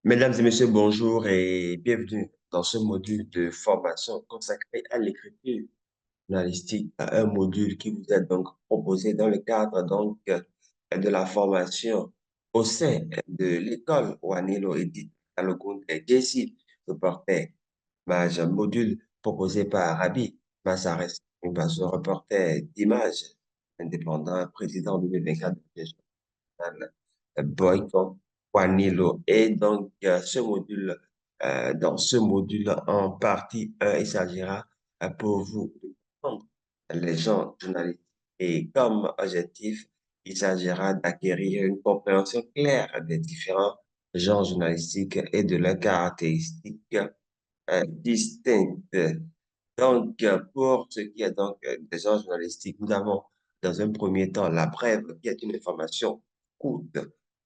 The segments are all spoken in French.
Mesdames et messieurs, bonjour et bienvenue dans ce module de formation consacré à l'écriture journalistique, un module qui vous est donc proposé dans le cadre de la formation au sein de l'école Wanilo Edith Kalogun JC Reporter, un module proposé par Rabi Massares, un reporter d'image indépendant, président 2024 de Boycott Wanilo. Et donc, dans ce module en partie 1, il s'agira pour vous, les gens journalistes. Et comme objectif, il s'agira d'acquérir une compréhension claire des différents genres journalistiques et de leurs caractéristiques distinctes. Donc, pour ce qui est des genres journalistiques, nous avons dans un premier temps la brève, qui est une information courte,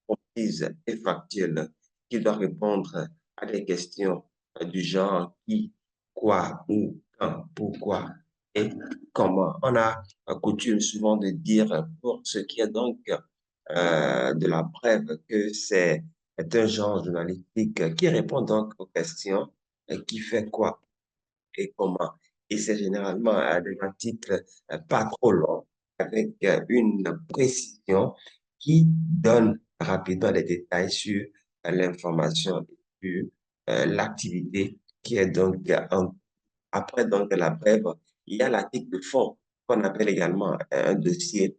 concise et factuelle, qui doit répondre à des questions du genre qui, quoi, où, quand, pourquoi et comment. On a coutume souvent de dire pour ce qui est de la brève que c'est un genre journalistique qui répond donc aux questions qui fait quoi et comment. Et c'est généralement des articles pas trop longs, avec une précision qui donne rapidement des détails sur l'information et sur l'activité qui est après donc la brève, il y a l'article de fond qu'on appelle également un dossier,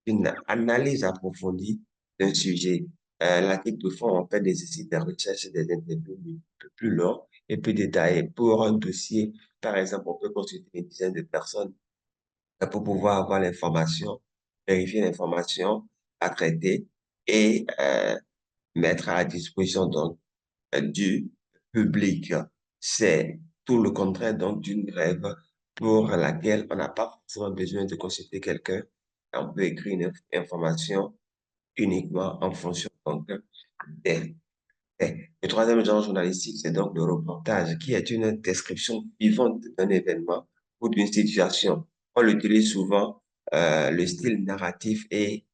une analyse approfondie d'un sujet. L'article de fond, on fait des essais de recherche et des interviews un peu plus longs et plus détaillés. Pour un dossier, par exemple, on peut consulter une dizaine de personnes pour pouvoir avoir l'information, vérifier l'information à traiter et mettre à la disposition du public. C'est tout le contraire donc d'une grève pour laquelle on n'a pas forcément besoin de consulter quelqu'un. On peut écrire une information uniquement en fonction des faits. Le troisième genre journalistique, c'est donc le reportage, qui est une description vivante d'un événement ou d'une situation. On l'utilise souvent, le style narratif et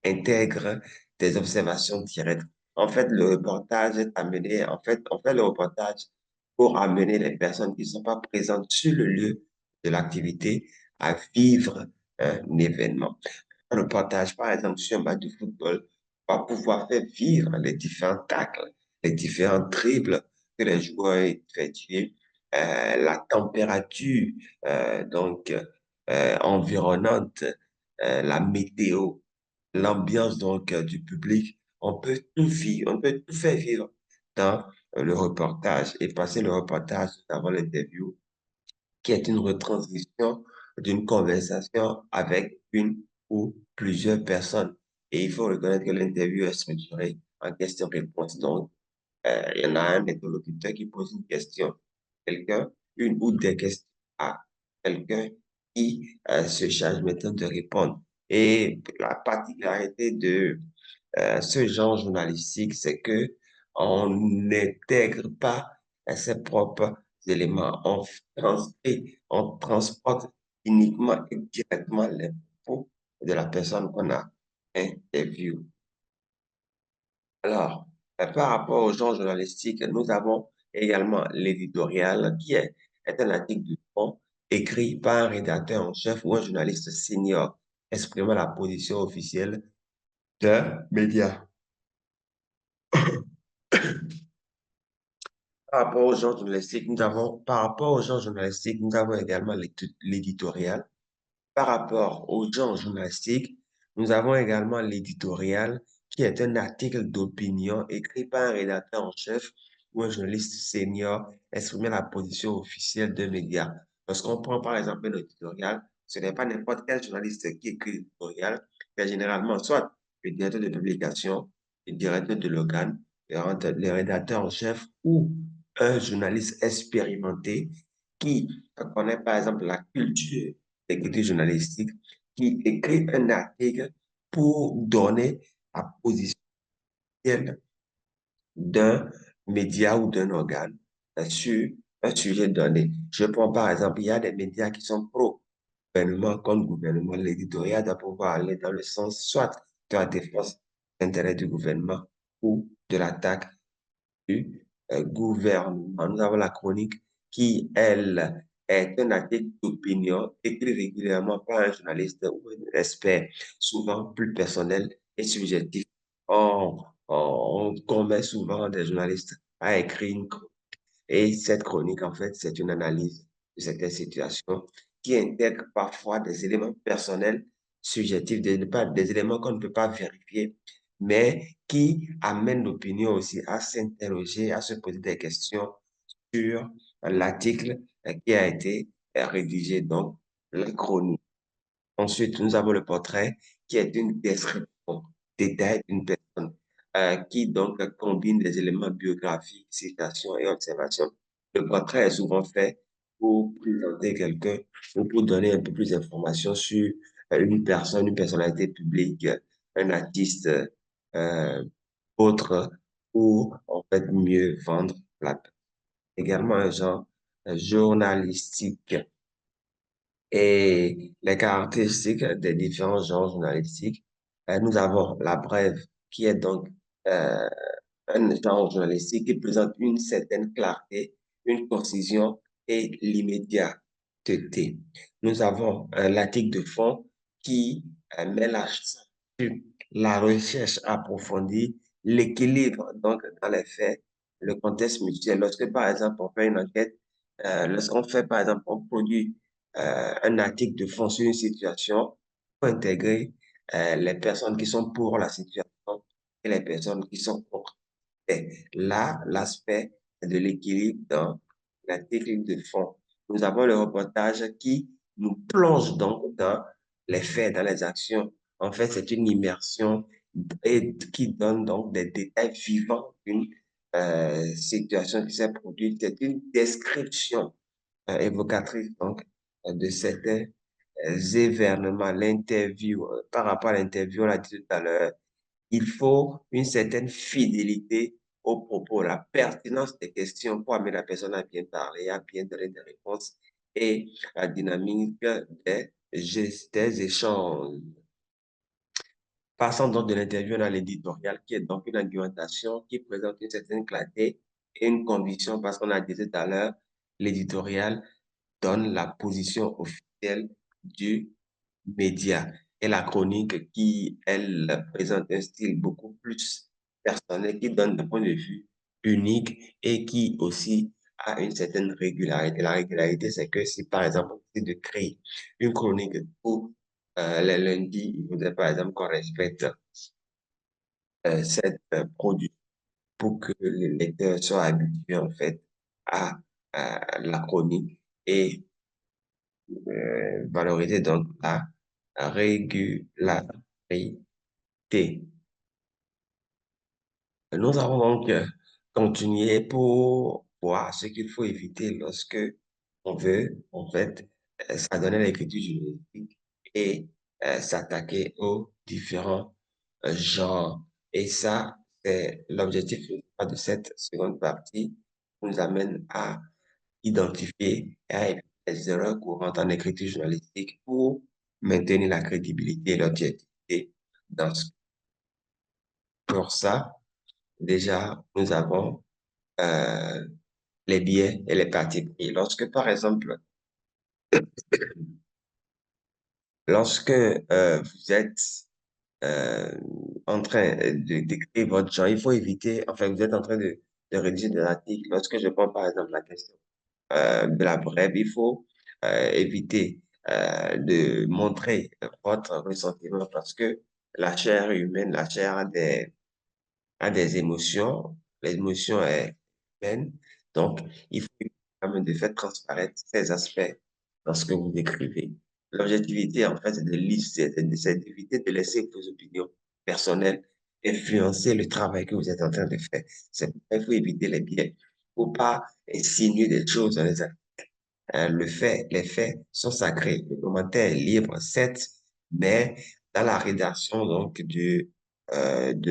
intègre des observations directes. En fait, le reportage est amené, en fait, on fait le reportage pour amener les personnes qui ne sont pas présentes sur le lieu de l'activité à vivre un événement. Un reportage, par exemple, sur un match de football, va pouvoir faire vivre les différents tacles, les différents dribbles que les joueurs effectuent, la température environnante, la météo, l'ambiance du public. On peut tout vivre, on peut tout faire vivre dans le reportage et passer le reportage avant l'interview, qui est une retranscription d'une conversation avec une ou plusieurs personnes. Et il faut reconnaître que l'interview est structurée en question-réponse. Donc, il y en a un interlocuteur qui pose une question, quelqu'un, une ou des questions à quelqu'un qui se charge maintenant de répondre. Et la particularité de ce genre journalistique, c'est que on n'intègre pas ses propres éléments. On transcrit, on transporte uniquement et directement les propos de la personne qu'on a interviewée. Alors, par rapport au genre journalistique, nous avons également l'éditorial est un article du fond écrit par un rédacteur en chef ou un journaliste senior exprimant la position officielle d'un média. Par rapport au genre journalistique, nous avons également l'éditorial. Par rapport au genre journalistique, nous avons également l'éditorial, qui est un article d'opinion écrit par un rédacteur en chef ou un journaliste senior exprimant la position officielle d'un média. Lorsqu'on prend par exemple un éditorial, ce n'est pas n'importe quel journaliste qui écrit l'éditorial, mais généralement soit le directeur de publication, le directeur de l'organe, le rédacteur en chef ou un journaliste expérimenté qui connaît par exemple la culture d'écriture journalistique, qui écrit un article pour donner la position d'un média ou d'un organe sur un sujet donné. Je prends par exemple, il y a des médias qui sont pro-gouvernement, contre gouvernement. L'éditorial doit pouvoir aller dans le sens soit de la défense d'intérêt du gouvernement ou de l'attaque du gouvernement. Nous avons la chronique qui, elle, est un article d'opinion écrit régulièrement par un journaliste ou un expert, souvent plus personnel et subjectif. On commet souvent des journalistes à écrire une chronique. Et cette chronique, en fait, c'est une analyse de certaines situations qui intègre parfois des éléments personnels, subjectifs, des éléments qu'on ne peut pas vérifier, mais qui amènent l'opinion aussi à s'interroger, à se poser des questions sur l'article qui a été rédigé, donc la chronique. Ensuite, nous avons le portrait qui est une description détaillée d'une personne qui donc combine des éléments biographiques, citations et observations. Le portrait est souvent fait pour présenter quelqu'un ou pour donner un peu plus d'informations sur une personne, une personnalité publique, un artiste, euh, autre, pour en fait mieux vendre la également un genre journalistique et les caractéristiques des différents genres journalistiques. Nous avons la brève, qui est donc euh, un genre journalistique qui présente une certaine clarté, une concision et l'immédiateté. Nous avons l'article de fond qui met l'accent sur la recherche approfondie, l'équilibre donc dans les faits, le contexte mutuel. Lorsque, par exemple, on fait une enquête, lorsqu'on fait, par exemple, on produit un article de fond sur une situation, pour intégrer les personnes qui sont pour la situation et les personnes qui sont contre. Et là, l'aspect de l'équilibre dans la technique de fond. Nous avons le reportage qui nous plonge donc dans les faits, dans les actions. En fait, c'est une immersion et qui donne donc des détails vivants d'une situation qui s'est produite. C'est une description évocatrice donc de certains événements. L'interview, par rapport à l'interview, on l'a dit tout à l'heure, il faut une certaine fidélité aux propos, la pertinence des questions pour amener la personne à bien parler, à bien donner des réponses et la dynamique des échanges. Passant donc de l'interview, on a l'éditorial qui est donc une argumentation qui présente une certaine clarté et une conviction parce qu'on a dit tout à l'heure, l'éditorial donne la position officielle du média et la chronique qui, elle, présente un style beaucoup plus personnel, qui donne un point de vue unique et qui aussi a une certaine régularité. La régularité, c'est que si, par exemple, on décide de créer une chronique pour les lundis, il faudrait, par exemple, qu'on respecte cette production pour que les lecteurs soient habitués, en fait, à la chronique et valoriser donc la régularité. Nous avons donc continué pour voir ce qu'il faut éviter lorsque on veut, en fait, s'adonner à l'écriture juridique et s'attaquer aux différents genres. Et ça, c'est l'objectif de cette seconde partie, qui nous amène à identifier et à éviter les erreurs courantes en écriture journalistique pour maintenir la crédibilité et l'objectivité dans ce. Pour ça, déjà, nous avons euh, les biais et les parties pris. Lorsque, par exemple, lorsque vous êtes euh, en train d'écrire votre genre, il faut éviter, enfin, vous êtes en train de rédiger des articles. Lorsque je prends, par exemple, la question de la brève, il faut éviter de montrer votre ressentiment parce que la chair humaine, la chair a des émotions, les émotions est humaine, donc il faut quand même de faire transparaître ces aspects dans ce que vous décrivez. L'objectivité, en fait, c'est de lisser, c'est d'éviter de laisser vos opinions personnelles influencer le travail que vous êtes en train de faire. C'est pourquoi il faut éviter les biais. Il ne faut pas insinuer des choses dans les les faits sont sacrés. Le commentaire est libre, certes, mais dans la rédaction donc de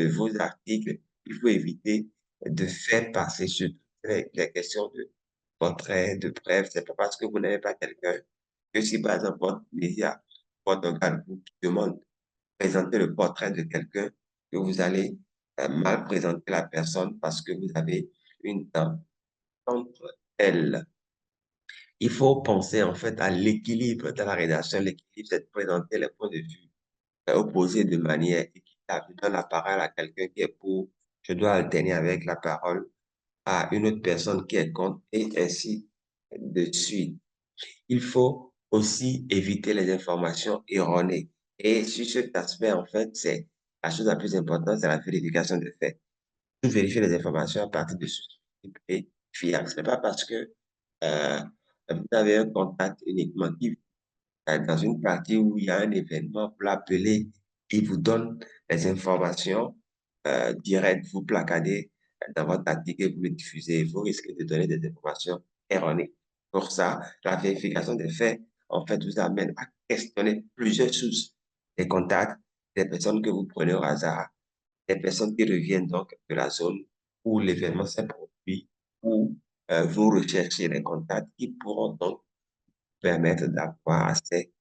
vos articles, il faut éviter de faire passer sur les questions de portrait, de bref. C'est pas parce que vous n'avez pas quelqu'un que si par exemple votre média, votre organe vous demande de présenter le portrait de quelqu'un, que vous allez mal présenter la personne parce que vous avez une dame contre elle. Il faut penser en fait à l'équilibre dans la rédaction. L'équilibre, c'est de présenter les points de vue opposés de manière équitable. Je donne la parole à quelqu'un qui est pour, je dois alterner avec la parole à une autre personne qui est contre, et ainsi de suite. Il faut aussi éviter les informations erronées. Et sur cet aspect, en fait, c'est la chose la plus importante, c'est la vérification des faits. Vous vérifiez les informations à partir de ce et fiable. Ce n'est pas parce que euh, vous avez un contact uniquement qui dans une partie où il y a un événement, pour l'appeler, il vous donne les informations directes, vous placardez dans votre article et vous le diffusez. Vous risquez de donner des informations erronées. Pour ça, la vérification des faits, en fait, vous amène à questionner plusieurs sources, des contacts, des personnes que vous prenez au hasard, des personnes qui reviennent donc de la zone où l'événement s'est produit, ou vous recherchez les contacts qui pourront donc permettre d'avoir accès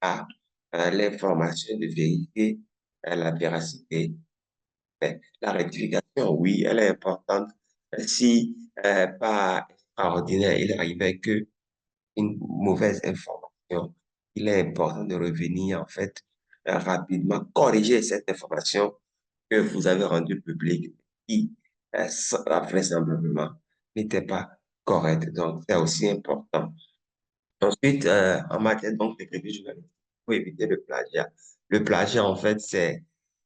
à l'information, de vérifier la véracité. Mais la rectification, oui, elle est importante. Si pas extraordinaire, il arrivait que une mauvaise information, il est important de revenir en fait rapidement corriger cette information que vous avez rendue publique qui vraisemblablement n'était pas correcte. Donc, c'est aussi important. Ensuite, en matière donc d'écriture journalistique, il faut éviter le plagiat. Le plagiat, en fait, c'est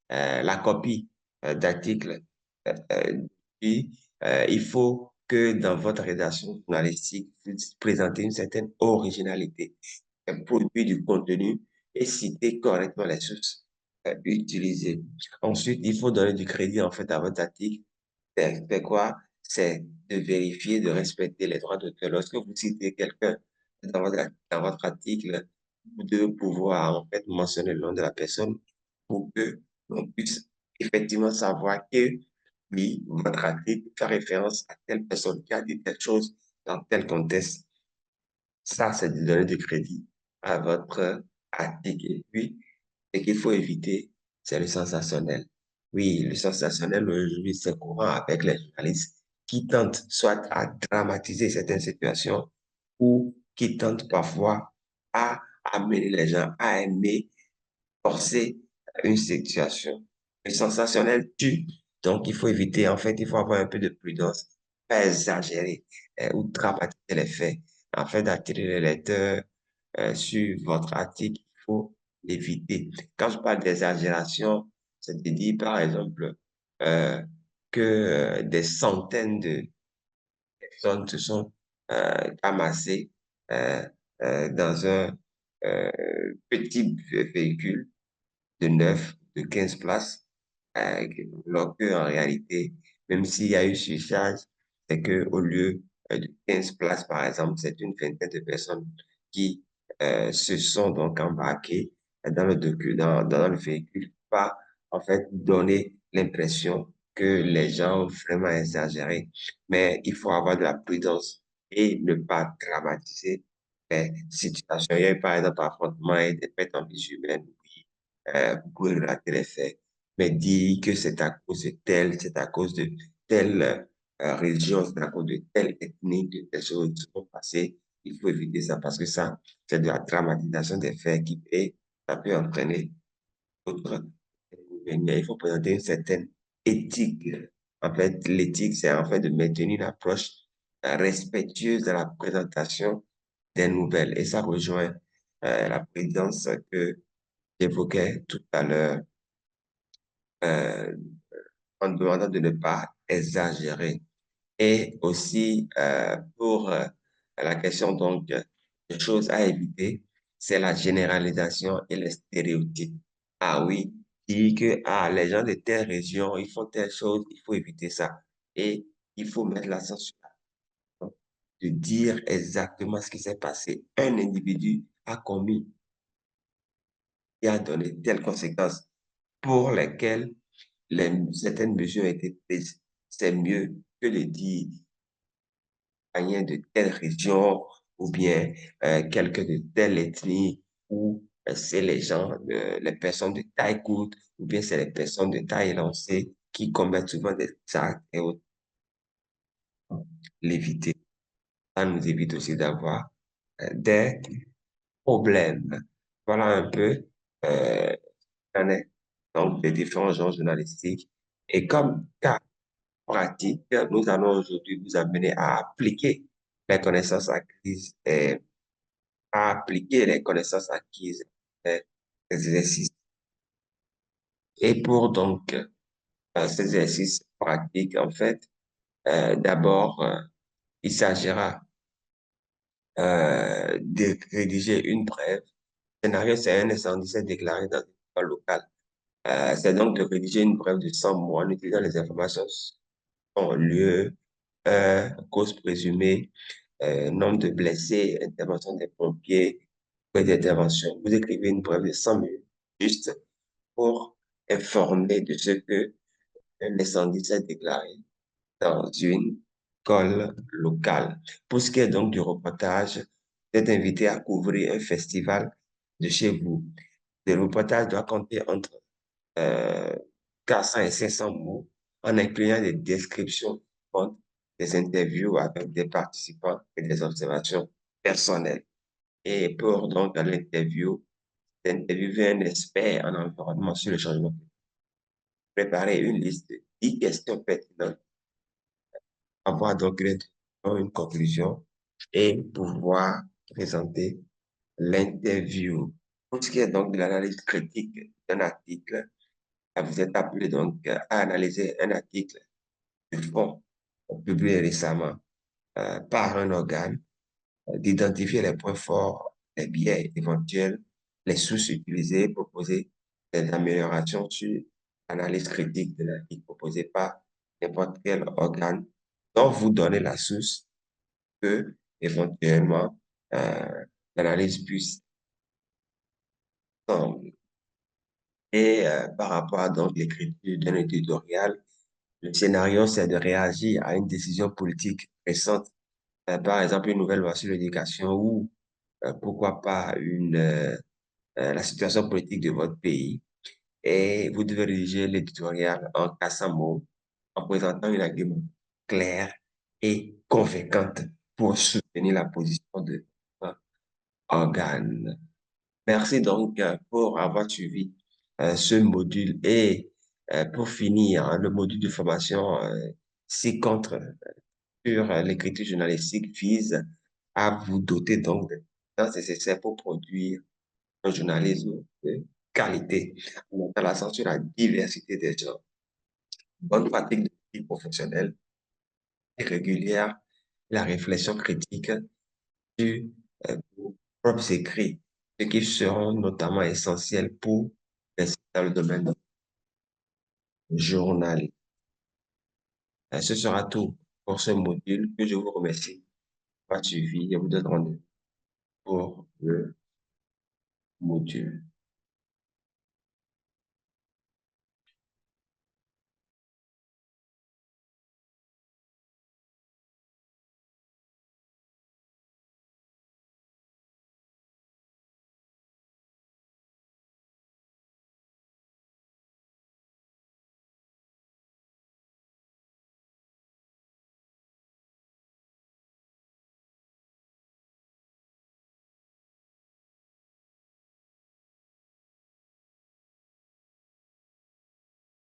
la copie d'articles. Euh, puis, il faut que dans votre rédaction journalistique, vous présentez une certaine originalité, produit du contenu et citer correctement les sources utilisées. Ensuite, il faut donner du crédit, en fait, à votre article. C'est quoi? C'est de vérifier, de respecter les droits d'auteur. Lorsque vous citez quelqu'un dans votre article, vous devez pouvoir en fait mentionner le nom de la personne pour que l'on puisse effectivement savoir que oui, votre article fait référence à telle personne qui a dit telle chose dans tel contexte. Ça, c'est de donner du crédit à votre article. Et puis, ce qu'il faut éviter, c'est le sensationnel. Oui, le sensationnel, aujourd'hui, c'est courant avec les journalistes qui tentent soit à dramatiser certaines situations ou qui tentent parfois à amener les gens à aimer forcer une situation. Le sensationnel tue. Donc, il faut éviter, en fait, il faut avoir un peu de prudence, pas exagérer ou dramatiser les faits. En fait, d'attirer les lecteurs sur votre article, il faut l'éviter. Quand je parle d'exagération, c'est de dire, par exemple, euh, que des centaines de personnes se sont amassées euh, dans un euh, petit véhicule de 9 de 15 places, alors qu'en réalité, même s'il y a eu surcharge, c'est que au lieu de 15 places, par exemple, c'est une vingtaine de personnes qui se sont donc embarquées dans le véhicule, pas en fait donner l'impression que les gens ont vraiment exagéré. Mais il faut avoir de la prudence et ne pas dramatiser les situations. Il y a eu par exemple affrontement et des pertes en vie humaine, vous pouvez relater les faits, mais dire que c'est à cause de tel, c'est à cause de telle religion, c'est à cause de telle ethnie, de telles choses qui sont passées, il faut éviter ça parce que ça, c'est de la dramatisation des faits qui et ça peut entraîner d'autres inconvénients. Il faut présenter une certaine éthique. En fait, l'éthique, c'est en fait de maintenir une approche respectueuse de la présentation des nouvelles. Et ça rejoint la présidence que j'évoquais tout à l'heure euh, en demandant de ne pas exagérer. Et aussi, pour la question donc des choses à éviter, c'est la généralisation et les stéréotypes. Ah oui, dire que ah, les gens de telle région, ils font telle chose, il faut éviter ça. Et il faut mettre l'accent sur de dire exactement ce qui s'est passé. Un individu a commis et a donné telle conséquence pour lesquelles certaines mesures ont été prises. C'est mieux que de dire rien de telle région ou bien quelqu'un de telle ethnie ou c'est les gens, les personnes de taille courte ou bien c'est les personnes de taille élancée qui commettent souvent des actes et autres. l'éviter. Ça nous évite aussi d'avoir des problèmes. Voilà un peu euh, qu'en est donc des différents genres journalistiques. Et comme cas pratique, nous allons aujourd'hui vous amener à appliquer les connaissances acquises et à appliquer les connaissances acquises et les exercices. Et pour donc ces exercices pratiques, en fait, d'abord, il s'agira de rédiger une brève. Le scénario, c'est un incendie déclaré dans une école locale. C'est donc de rédiger une brève de 100 mots en utilisant les informations en lieu, cause présumée, nombre de blessés, intervention des pompiers, frais d'intervention. Vous écrivez une brève de 100 minutes juste pour informer de ce que un incendie s'est déclaré dans une école locale. Pour ce qui est donc du reportage, vous êtes invité à couvrir un festival de chez vous. Le reportage doit compter entre euh, 400 et 500 mots en incluant des descriptions, des interviews avec des participants et des observations personnelles. Et pour donc dans l'interview, interviewer un expert en environnement sur le changement climatique, préparer une liste de 10 questions pertinentes, avoir donc une conclusion et pouvoir présenter l'interview. Pour ce qui est donc de l'analyse critique d'un article, vous êtes appelé donc à analyser un article du fond publié récemment par un organe, d'identifier les points forts, les biais éventuels, les sources utilisées, proposer des améliorations sur l'analyse critique de l'article proposé par n'importe quel organe dont vous donnez la source que éventuellement l'analyse puisse tomber. Et par rapport à donc l'écriture d'un éditorial, le scénario, c'est de réagir à une décision politique récente, par exemple une nouvelle loi sur l'éducation ou pourquoi pas la situation politique de votre pays. Et vous devez rédiger l'éditorial en 400 mots, en présentant une argument claire et convaincante pour soutenir la position de votre organe. Merci donc pour avoir suivi ce module et pour finir, hein, le module de formation ci-contre sur l'écriture journalistique vise à vous doter donc des compétences nécessaires pour produire un journalisme de qualité, en mettant l'accent sur la diversité des genres, bonne pratique de vie professionnelle et régulière, la réflexion critique sur vos propres écrits, ce qui seront notamment essentiels pour rester dans le domaine du journal. Ce sera tout pour ce module que je vous remercie d'avoir suivi et vous donne rendez-vous pour le module.